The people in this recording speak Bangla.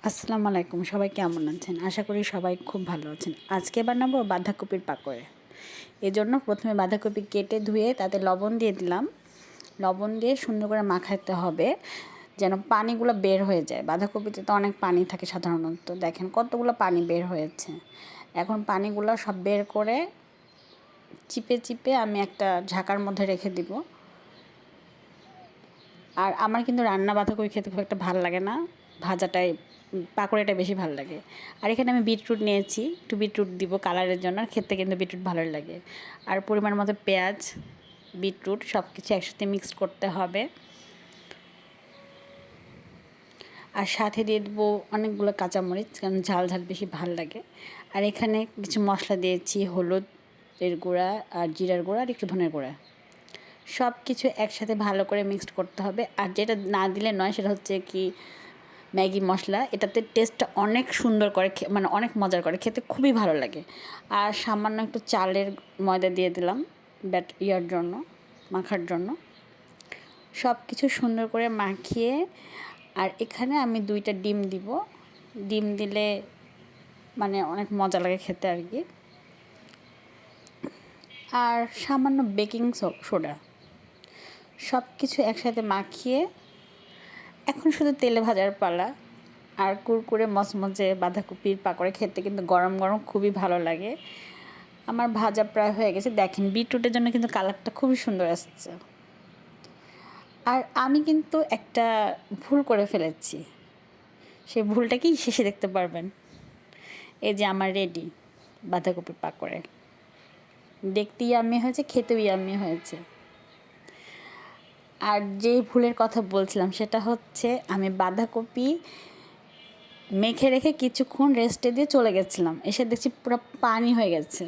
আসসালামু আলাইকুম, সবাই কেমন আছেন? আশা করি সবাই খুব ভালো আছেন। আজকে বানাবো বাঁধাকপির পাকোড়া। এজন্য প্রথমে বাঁধাকপি কেটে ধুয়ে তাতে লবণ দিয়ে দিলাম। লবণ দিয়ে সুন্দর করে মাখাতে হবে যেন পানিগুলো বের হয়ে যায়। বাঁধাকপিতে তো অনেক পানি থাকে সাধারণত। দেখেন কতগুলো পানি বের হয়েছে। এখন পানিগুলো সব বের করে চিপে চিপে আমি একটা ঢাকার মধ্যে রেখে দিব। আর আমার কিন্তু রান্না বাঁধাকপি খেতে খুব একটা ভালো লাগে না, ভাজাটাই পাকোড়াটা বেশি ভালো লাগে। আর এখানে আমি বিটরুট নিয়েছি, একটু বিটরুট দিব কালারের জন্য, আর খেতে কিন্তু বিটরুট ভালোই লাগে। আর পরিমাণ মতো পেঁয়াজ, বিটরুট সব কিছু একসাথে মিক্স করতে হবে। আর সাথে দিয়ে দেবো অনেকগুলো কাঁচামরিচ, কারণ ঝাল ঝাল বেশি ভাল লাগে। আর এখানে কিছু মশলা দিয়েছি, হলুদের গুঁড়া আর জিরার গুঁড়া আর একটু ধনের গুঁড়া। সব কিছু একসাথে ভালো করে মিক্সড করতে হবে। আর যেটা না দিলে নয় সেটা হচ্ছে কি ম্যাগি মশলা। এটাতে টেস্টটা অনেক সুন্দর করে, মানে অনেক মজার করে, খেতে খুবই ভালো লাগে। আর সামান্য একটু চালের ময়দা দিয়ে দিলাম ইয়ার জন্য, মাখার জন্য। সব কিছু সুন্দর করে মাখিয়ে, আর এখানে আমি 2টা ডিম দিব। ডিম দিলে মানে অনেক মজা লাগে খেতে আর কি। আর সামান্য বেকিং সোডা। সব কিছু একসাথে মাখিয়ে এখন শুধু তেলে ভাজার পালা। আর কুরকুরে মচমচে বাঁধাকপির পাকোড়া খেতে কিন্তু গরম গরম খুবই ভালো লাগে। আমার ভাজা প্রায় হয়ে গেছে, দেখেন বিটরুটের জন্য কিন্তু কালারটা খুবই সুন্দর আসছে। আর আমি কিন্তু একটা ভুল করে ফেলেছি, সেই ভুলটা কি শেষে দেখতে পারবেন। এই যে আমার রেডি বাঁধাকপির পাকোড়া, দেখতে ইয়াম্মি হয়েছে, খেতেও ইয়াম্মি হয়েছে। আর যেই ভুলের কথা বলছিলাম সেটা হচ্ছে আমি বাঁধাকপি মেখে রেখে কিছুক্ষণ রেস্টে দিয়ে চলে গেছিলাম, এসে দেখছি পুরো পানি হয়ে গেছে।